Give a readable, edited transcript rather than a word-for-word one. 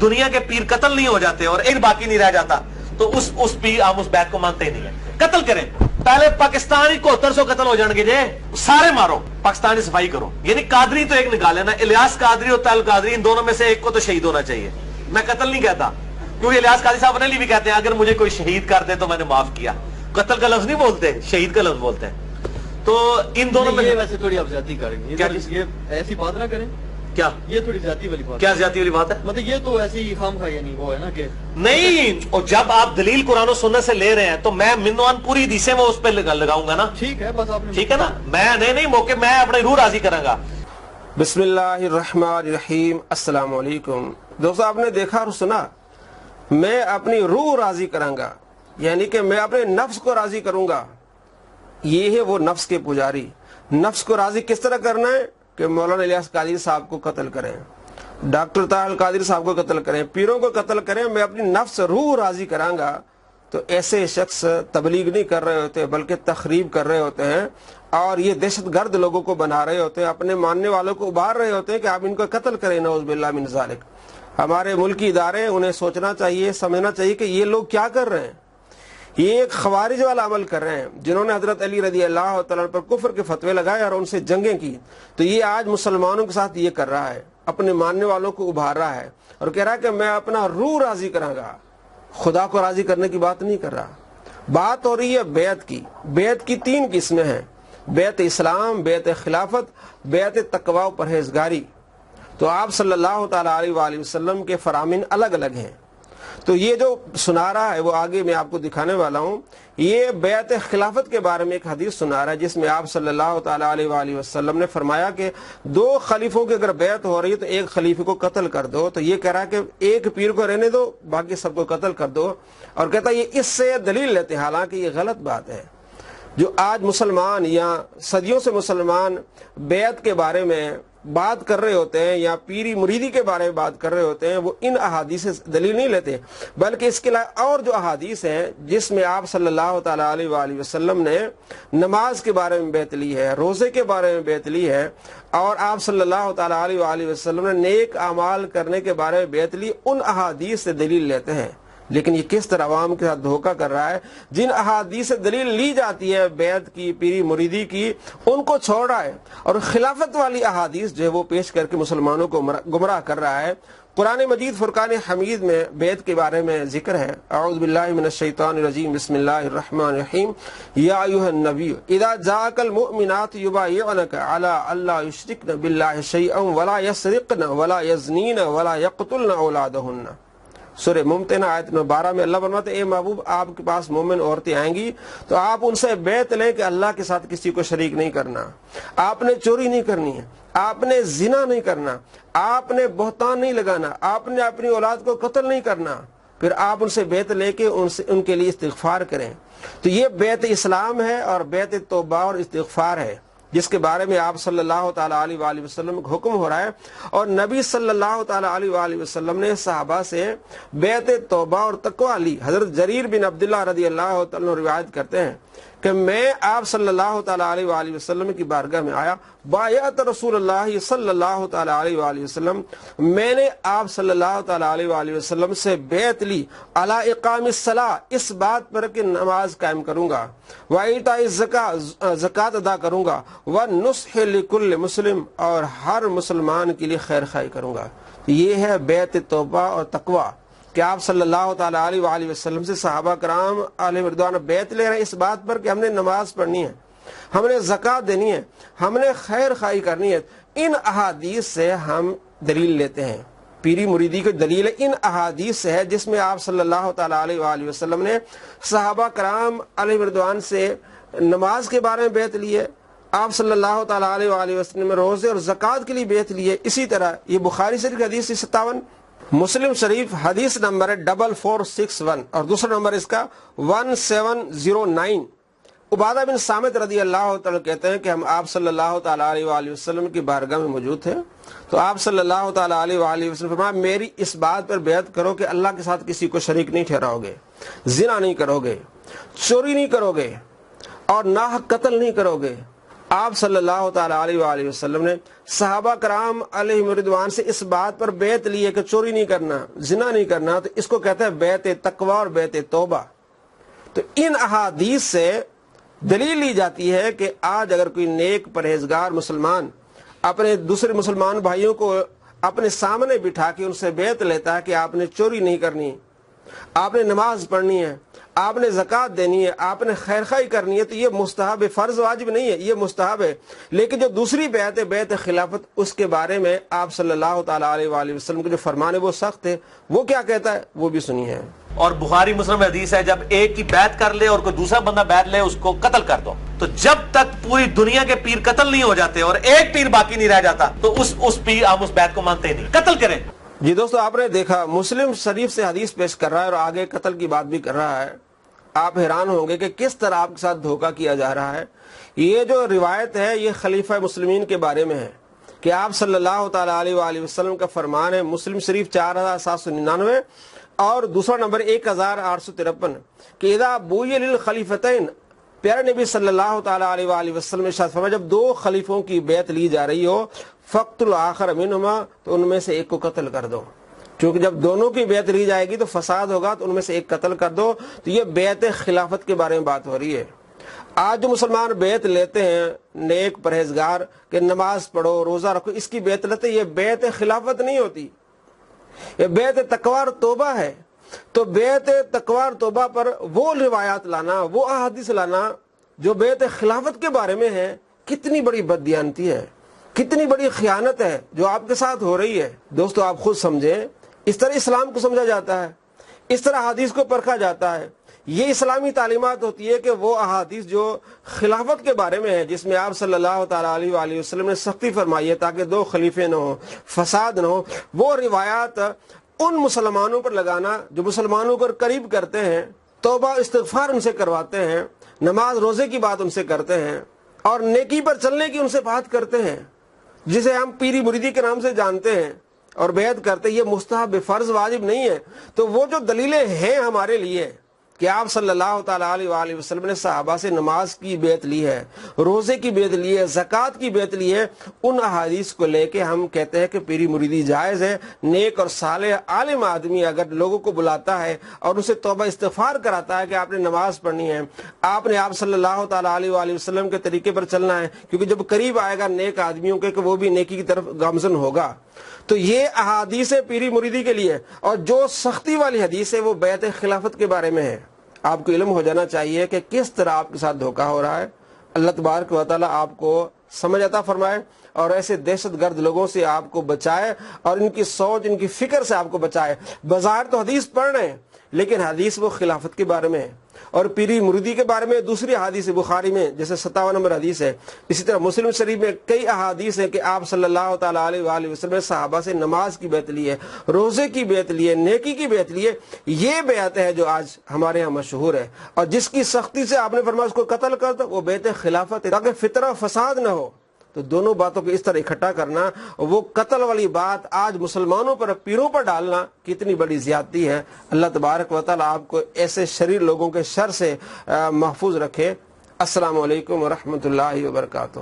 دنیا کے پیر قتل نہیں ہو جاتے اور ایک باقی نہیں رہ جاتا تو اس پیر آپ اس بیت کو مانتے ہی نہیں ہیں. قتل کریں پہلے پاکستانی 7100 قتل ہو جان گے جے سارے مارو پاکستانی صفائی کرو. یعنی قادری تو ایک نکالے نا, الیاس قادری اور طاہر قادری ان دونوں میں سے ایک کو تو شہید ہونا چاہیے. میں قتل نہیں کہتا کیونکہ الیاس قادری صاحب اپنے لیے بھی کہتے ہیں اگر مجھے کوئی شہید کر دے تو میں نے معاف کیا. قتل کا لفظ نہیں بولتے, شہید کا لفظ بولتے ہیں. تو ان دونوں میں ویسے تھوڑی آپ زیادتی کریں گے, ایسی بات نہ کریں. کیا یہ تھوڑی زیادتی والی بات, کیا زیادتی والی بات ہے؟ مطلب یہ تو ایسی خام خواہ یعنی وہ ہے نا کہ نہیں. اور جب آپ دلیل قرآن و سنت سے لے رہے ہیں تو میں منوان پوری حدیثیں وہ اس پہ لگاؤں گا نا. ٹھیک ہے بس آپ نے ٹھیک ہے نا, میں نہیں موقع میں اپنے روح راضی کروں گا. بسم اللہ الرحمن الرحیم. السلام علیکم دوستو, آپ نے دیکھا اور سنا, میں اپنی روح راضی کروں گا یعنی کہ میں اپنے نفس کو راضی کروں گا. یہ ہے وہ نفس کے پجاری. نفس کو راضی کس طرح کرنا ہے کہ مولانا الیاس قادری صاحب کو قتل کریں, ڈاکٹر طاہر قادری صاحب کو قتل کریں, پیروں کو قتل کریں. میں اپنی نفس روح راضی کراں گا. تو ایسے شخص تبلیغ نہیں کر رہے ہوتے بلکہ تخریب کر رہے ہوتے ہیں اور یہ دہشت گرد لوگوں کو بنا رہے ہوتے ہیں, اپنے ماننے والوں کو ابھار رہے ہوتے ہیں کہ آپ ان کو قتل کریں. نعوذ باللہ من ذالک. ہمارے ملکی ادارے انہیں سوچنا چاہیے, سمجھنا چاہیے کہ یہ لوگ کیا کر رہے ہیں. یہ ایک خوارج والا عمل کر رہے ہیں جنہوں نے حضرت علی رضی اللہ تعالیٰ پر کفر کے فتوے لگائے اور ان سے جنگیں کی. تو یہ آج مسلمانوں کے ساتھ یہ کر رہا ہے, اپنے ماننے والوں کو ابھار رہا ہے اور کہہ رہا ہے کہ میں اپنا روح راضی کراں گا. خدا کو راضی کرنے کی بات نہیں کر رہا. بات ہو رہی ہے بیعت کی. بیعت کی 3 قسمیں ہیں, بیعت اسلام, بیعت خلافت, بیعت تقوی و پرہیزگاری. تو آپ صلی اللہ تعالیٰ علیہ وآلہ وسلم کے فرامین الگ الگ ہیں. تو یہ جو سنا رہا ہے وہ آگے میں آپ کو دکھانے والا ہوں. یہ بیعت خلافت کے بارے میں ایک حدیث سنا رہا ہے جس میں آپ صلی اللہ تعالیٰ علیہ وآلہ وسلم نے فرمایا کہ 2 خلیفوں کی اگر بیعت ہو رہی ہے تو ایک خلیفے کو قتل کر دو. تو یہ کہہ رہا ہے کہ ایک پیر کو رہنے دو, باقی سب کو قتل کر دو. اور کہتا ہے یہ اس سے دلیل لیتے ہیں, حالانکہ یہ غلط بات ہے. جو آج مسلمان یا صدیوں سے مسلمان بیعت کے بارے میں بات کر رہے ہوتے ہیں یا پیری مریدی کے بارے میں بات کر رہے ہوتے ہیں وہ ان احادیث سے دلیل نہیں لیتے, بلکہ اس کے علاوہ اور جو احادیث ہیں جس میں آپ صلی اللہ تعالیٰ علیہ وآلہ وسلم نے نماز کے بارے میں بیعت لی ہے, روزے کے بارے میں بیعت لی ہے, اور آپ صلی اللہ تعالیٰ علیہ وآلہ وسلم نے نیک اعمال کرنے کے بارے میں بیعت لی, ان احادیث سے دلیل لیتے ہیں. لیکن یہ کس طرح عوام کے ساتھ دھوکہ کر رہا ہے. جن احادیث سے دلیل لی جاتی ہے بیعت کی, پیری مریدی کی, ان کو چھوڑ رہا ہے اور خلافت والی احادیث جو ہے وہ پیش کر کے مسلمانوں کو گمراہ کر رہا ہے. قرآن مجید فرقان حمید میں بیعت کے بارے میں ذکر ہے. اعوذ باللہ من الشیطان الرجیم, بسم اللہ الرحمن الرحیم. یا ایھا النبی اذا جاءک المؤمنات یبایعنک علی الا یشرکن باللہ شیئا ولا یسرقن ولا یزنین ولا یقتلن اولادہن. سورہ ممتحنہ آیت نمبر 12 میں اللہ فرماتے ہیں اے محبوب آپ کے پاس مومن عورتیں آئیں گی تو آپ ان سے بیعت لیں کہ اللہ کے ساتھ کسی کو شریک نہیں کرنا, آپ نے چوری نہیں کرنی ہے, آپ نے زنا نہیں کرنا, آپ نے بہتان نہیں لگانا, آپ نے اپنی اولاد کو قتل نہیں کرنا. پھر آپ ان سے بیعت لے کے ان کے لیے استغفار کریں. تو یہ بیعت اسلام ہے اور بیعت توبہ اور استغفار ہے جس کے بارے میں آپ صلی اللہ تعالیٰ علیہ وآلہ وسلم کا حکم ہو رہا ہے. اور نبی صلی اللہ تعالیٰ علیہ وآلہ وسلم نے صحابہ سے بیعت توبہ اور تقویٰ لی. حضرت جریر بن عبداللہ رضی اللہ تعالیٰ روایت کرتے ہیں کہ میں آپ صلی اللہ تعالیٰ علیہ وآلہ وسلم کی بارگاہ میں آیا, بایعت رسول اللہ صلی اللہ تعالیٰ علیہ وآلہ وسلم, میں نے آپ صلی اللہ تعالیٰ علیہ وآلہ وسلم سے بیعت لی علی اقام الصلاۃ, اس بات پر کہ نماز قائم کروں گا, وایتاء الزکاۃ, زکوٰۃ ادا کروں گا, ونصح لکل مسلم, اور ہر مسلمان کے لیے خیر خواہی کروں گا. یہ ہے بیعت توبہ اور تقویٰ کہ آپ صلی اللہ تعالیٰ علیہ وآلہ وسلم سے صحابہ کرام علیہ رضوان بیعت لے رہے ہیں اس بات پر کہ ہم نے نماز پڑھنی ہے, ہم نے زکوٰۃ دینی ہے, ہم نے خیر خواہی کرنی ہے. ان احادیث سے ہم دلیل لیتے ہیں. پیری مریدی کی دلیل ان احادیث سے ہے جس میں آپ صلی اللہ تعالیٰ علیہ وآلہ وسلم نے صحابہ کرام علیہ رضوان سے نماز کے بارے میں بیعت لی ہے, آپ صلی اللہ تعالیٰ علیہ وآلہ وسلم نے روزے اور زکوٰۃ کے لیے بیعت لی ہے. اسی طرح یہ بخاری شریف حدیث 57, مسلم شریف حدیث نمبر 4461 اور دوسرا نمبر اس کا 1709. عبادہ بن صامت رضی اللہ تعالیٰ کہتے ہیں کہ ہم آپ صلی اللہ تعالیٰ علیہ وآلہ وسلم کی بارگاہ میں موجود تھے تو آپ صلی اللہ تعالیٰ علیہ وآلہ وسلم فرمایا میری اس بات پر بیعت کرو کہ اللہ کے ساتھ کسی کو شریک نہیں ٹھہراؤ گے, زنا نہیں کرو گے, چوری نہیں کرو گے, اور ناحق قتل نہیں کرو گے, آپ صلی اللہ تعالی علیہ وآلہ وسلم نے صحابہ کرام علیہم رضوان سے اس بات پر بیعت لی ہے کہ چوری نہیں کرنا، زنا نہیں کرنا، تو اس کو کہتے ہیں بیعت تقوی اور بیعت توبہ۔ تو ان احادیث سے دلیل لی جاتی ہے کہ آج اگر کوئی نیک پرہیزگار مسلمان اپنے دوسرے مسلمان بھائیوں کو اپنے سامنے بٹھا کے ان سے بیعت لیتا ہے کہ آپ نے چوری نہیں کرنی، آپ نے نماز پڑھنی ہے، آپ نے زکوٰۃ دینی ہے، آپ نے خیر خواہی کرنی ہے، تو یہ مستحب ہے، فرض واجب نہیں ہے، یہ مستحب ہے۔ لیکن جو دوسری بیعت ہے بیعت خلافت، اس کے بارے میں آپ صلی اللہ تعالی علیہ وآلہ وسلم کے جو فرمان ہے وہ سخت ہے۔ وہ کیا کہتا ہے وہ بھی سنیے۔ اور بخاری مسلم حدیث ہے، جب ایک کی بیعت کر لے اور کوئی دوسرا بندہ بیعت لے اس کو قتل کر دو، تو جب تک پوری دنیا کے پیر قتل نہیں ہو جاتے اور ایک پیر باقی نہیں رہ جاتا تو اس پیر ہم اس بیعت کو مانتے ہی نہیں، قتل کریں۔ جی دوستو، آپ نے دیکھا مسلم شریف سے حدیث پیش کر رہا ہے اور آگے قتل کی بات بھی کر رہا ہے۔ آپ حیران ہوں گے کہ کس طرح آپ کے ساتھ دھوکہ کیا جا رہا ہے۔ یہ جو روایت ہے یہ خلیفہ مسلمین کے بارے میں ہے کہ آپ صلی اللہ تعالی علیہ وآلہ وسلم کا فرمان ہے، مسلم شریف 4799 اور دوسرا نمبر 1853، کہ اذا بوئی للخلیفتین، پیارے نبی صلی اللہ تعالی علیہ وآلہ وسلم نے ارشاد فرمایا جب دو خلیفوں کی بیعت لی جا رہی ہو فقتلوا الآخر منہما، تو ان میں سے ایک کو قتل کر دو، کیونکہ جب دونوں کی بیعت لی جائے گی تو فساد ہوگا، تو ان میں سے ایک قتل کر دو۔ تو یہ بیعت خلافت کے بارے میں بات ہو رہی ہے۔ آج جو مسلمان بیعت لیتے ہیں نیک پرہیزگار کہ نماز پڑھو روزہ رکھو، اس کی بیعت لیتے، یہ بیعت خلافت نہیں ہوتی، یہ بیعت تقوی اور توبہ ہے۔ تو بیعت تقوی اور توبہ پر وہ روایات لانا، وہ احادیث لانا جو بیعت خلافت کے بارے میں ہے، کتنی بڑی بددیانتی ہے، کتنی بڑی خیانت ہے جو آپ کے ساتھ ہو رہی ہے۔ دوستو آپ خود سمجھیں، اس طرح اسلام کو سمجھا جاتا ہے، اس طرح احادیث کو پرکھا جاتا ہے۔ یہ اسلامی تعلیمات ہوتی ہے کہ وہ احادیث جو خلافت کے بارے میں ہے، جس میں آپ صلی اللہ تعالیٰ علیہ وآلہ وسلم نے سختی فرمائی ہے تاکہ دو خلیفے نہ ہو، فساد نہ ہو، وہ روایات ان مسلمانوں پر لگانا جو مسلمانوں کو قریب کرتے ہیں، توبہ استغفار ان سے کرواتے ہیں، نماز روزے کی بات ان سے کرتے ہیں اور نیکی پر چلنے کی ان سے بات کرتے ہیں، جسے ہم پیری مریدی کے نام سے جانتے ہیں اور بیعت کرتے، یہ مستحب فرض واجب نہیں ہے۔ تو وہ جو دلیلیں ہیں ہمارے لیے کہ آپ صلی اللہ تعالیٰ علیہ وآلہ وسلم نے صحابہ سے نماز کی بیعت لی ہے، روزے کی بیعت لی ہے، زکوٰۃ کی بیعت لی ہے، ان احادیث کو لے کے ہم کہتے ہیں کہ پیری مریدی جائز ہے۔ نیک اور صالح عالم آدمی اگر لوگوں کو بلاتا ہے اور ان سے توبہ استغفار کراتا ہے کہ آپ نے نماز پڑھنی ہے، آپ نے آپ صلی اللہ تعالیٰ علیہ وآلہ وسلم کے طریقے پر چلنا ہے، کیونکہ جب قریب آئے گا نیک آدمیوں کے کہ وہ بھی نیکی کی طرف گامزن ہوگا، تو یہ احادیث پیری مریدی کے لیے۔ اور جو سختی والی حدیث ہے وہ بیعت خلافت کے بارے میں ہے۔ آپ کو علم ہو جانا چاہیے کہ کس طرح آپ کے ساتھ دھوکہ ہو رہا ہے۔ اللہ تبارک و تعالیٰ آپ کو سمجھ عطا فرمائے اور ایسے دہشت گرد لوگوں سے آپ کو بچائے اور ان کی سوچ، ان کی فکر سے آپ کو بچائے۔ بظاہر تو حدیث پڑھ رہے ہیں لیکن حدیث وہ خلافت کے بارے میں ہے اور پیری مریدی کے بارے میں دوسری حدیث بخاری میں جیسے 57 نمبر حدیث ہے، اسی طرح مسلم شریف میں کئی احادیث ہیں کہ آپ صلی اللہ تعالیٰ علیہ وآلہ وسلم نے صحابہ سے نماز کی بیعت لی ہے، روزے کی بیعت لی ہے، نیکی کی بیعت لی ہے۔ یہ بیعت ہے جو آج ہمارے ہاں مشہور ہے اور جس کی سختی سے آپ نے فرمایا اس کو قتل کر دو، وہ بیعت خلافت ہے تاکہ فتنہ فساد نہ ہو۔ تو دونوں باتوں کو اس طرح اکٹھا کرنا، وہ قتل والی بات آج مسلمانوں پر، پیروں پر ڈالنا کتنی بڑی زیادتی ہے۔ اللہ تبارک و تعالیٰ آپ کو ایسے شریر لوگوں کے شر سے محفوظ رکھے۔ السلام علیکم ورحمۃ اللہ وبرکاتہ۔